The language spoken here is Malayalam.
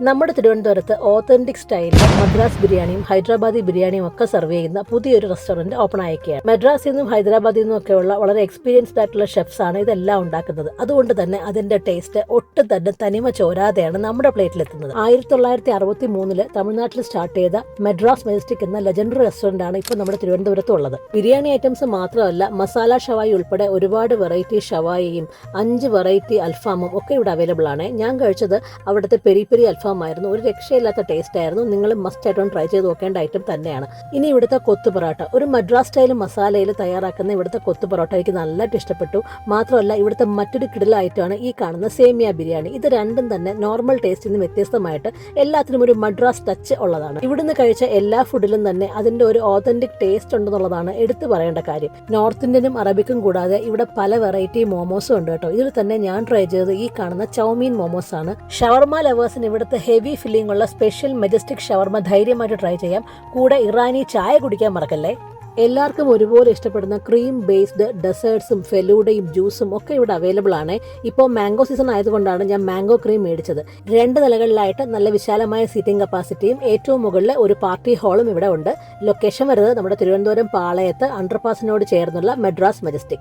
നമ്മുടെ തിരുവനന്തപുരത്ത് ഓത്തന്റിക് സ്റ്റൈലിൽ മദ്രാസ് ബിരിയാണിയും ഹൈദരാബാദി ബിരിയാണിയും ഒക്കെ സെർവ് ചെയ്യുന്ന പുതിയൊരു റെസ്റ്റോറന്റ് ഓപ്പൺ ആയിരിക്കുകയാണ്. മദ്രാസിൽ നിന്നും ഹൈദരാബാദിൽ നിന്നും ഒക്കെയുള്ള വളരെ എക്സ്പീരിയൻസ്ഡ് ആയിട്ടുള്ള ഷെഫ്സ് ആണ് ഇതെല്ലാം ഉണ്ടാക്കുന്നത്. അതുകൊണ്ട് തന്നെ അതിന്റെ ടേസ്റ്റ് ഒട്ടും തന്നെ തനിമ ചോരാതെയാണ് നമ്മുടെ പ്ലേറ്റിലെത്തുന്നത്. 1963 തമിഴ്നാട്ടിൽ സ്റ്റാർട്ട് ചെയ്ത മദ്രാസ് മെജസ്റ്റിക് എന്ന ലെജൻഡറി റെസ്റ്റോറന്റ് ആണ് ഇപ്പോൾ നമ്മുടെ തിരുവനന്തപുരത്തും ഉള്ളത്. ബിരിയാണി ഐറ്റംസ് മാത്രമല്ല, മസാല ഷവായി ഉൾപ്പെടെ ഒരുപാട് വെറൈറ്റി ഷവായിയും 5 വെറൈറ്റി അൽഫാമും ഒക്കെ ഇവിടെ അവൈലബിൾ ആണ്. ഞാൻ കഴിച്ചത് അവിടുത്തെ പെരി പെരി അൽഫാമായിരുന്നു. ഒരു രക്ഷയില്ലാത്ത ടേസ്റ്റ് ആയിരുന്നു. നിങ്ങൾ മസ്റ്റ് ആയിട്ടും ട്രൈ ചെയ്ത് നോക്കേണ്ട ഐറ്റം തന്നെയാണ്. ഇനി ഇവിടുത്തെ കൊത്തു പൊറോട്ട, ഒരു മദ്രാസ് സ്റ്റൈൽ മസാലയിൽ തയ്യാറാക്കുന്ന ഇവിടുത്തെ കൊത്തു പൊറോട്ട എനിക്ക് നല്ലതായിട്ട് ഇഷ്ടപ്പെട്ടു. മാത്രമല്ല ഇവിടുത്തെ മറ്റൊരു കിടില ഐറ്റമാണ് ഈ കാണുന്ന സേമിയ ബിരിയാണി. ഇത് രണ്ടും തന്നെ നോർമൽ ടേസ്റ്റിൽ നിന്ന് വ്യത്യസ്തമായിട്ട് എല്ലാത്തിനും ഒരു മദ്രാസ് ടച്ച് ഉള്ളതാണ്. ഇവിടുന്ന് കഴിച്ച എല്ലാ ഫുഡിലും തന്നെ അതിന്റെ ഒരു ഓതന്റിക് ടേസ്റ്റ് ഉണ്ടെന്നുള്ളതാണ് എടുത്തു പറയേണ്ട കാര്യം. നോർത്ത് ഇന്ത്യനും അറബിക്കും കൂടാതെ ഇവിടെ പല വെറൈറ്റി മോമോസും ഉണ്ട് കേട്ടോ. ഇതിൽ തന്നെ ഞാൻ ട്രൈ ചെയ്തത് ഈ കാണുന്ന ചൗമീൻ മോമോസ് ആണ്. ഷവർമ ലവേഴ്സിന് ഇവിടുത്തെ ഹെവി ഫില്ലിംഗ് ഉള്ള സ്പെഷ്യൽ മെജസ്റ്റിക് ഷവർമ ധൈര്യമായിട്ട് ട്രൈ ചെയ്യാം. കൂടെ ഇറാനി ചായ കുടിക്കാൻ മറക്കല്ലേ. എല്ലാവർക്കും ഒരുപോലെ ഇഷ്ടപ്പെടുന്ന ക്രീം ബേസ്ഡ് ഡെസേർട്സും ഫെലൂഡയും ജ്യൂസും ഒക്കെ ഇവിടെ അവൈലബിൾ ആണ്. ഇപ്പോൾ മാംഗോ സീസൺ ആയതുകൊണ്ടാണ് ഞാൻ മാംഗോ ക്രീം മേടിച്ചത്. 2 നിലകളിലായിട്ട് നല്ല വിശാലമായ സീറ്റിംഗ് കപ്പാസിറ്റിയും ഏറ്റവും മുകളിൽ ഒരു പാർട്ടി ഹാളും ഇവിടെ ഉണ്ട്. ലൊക്കേഷൻ വരുന്നത് നമ്മുടെ തിരുവനന്തപുരം പാളയത്ത് അണ്ടർപാസിനോട് ചേർന്നുള്ള മദ്രാസ് മെജസ്റ്റിക്.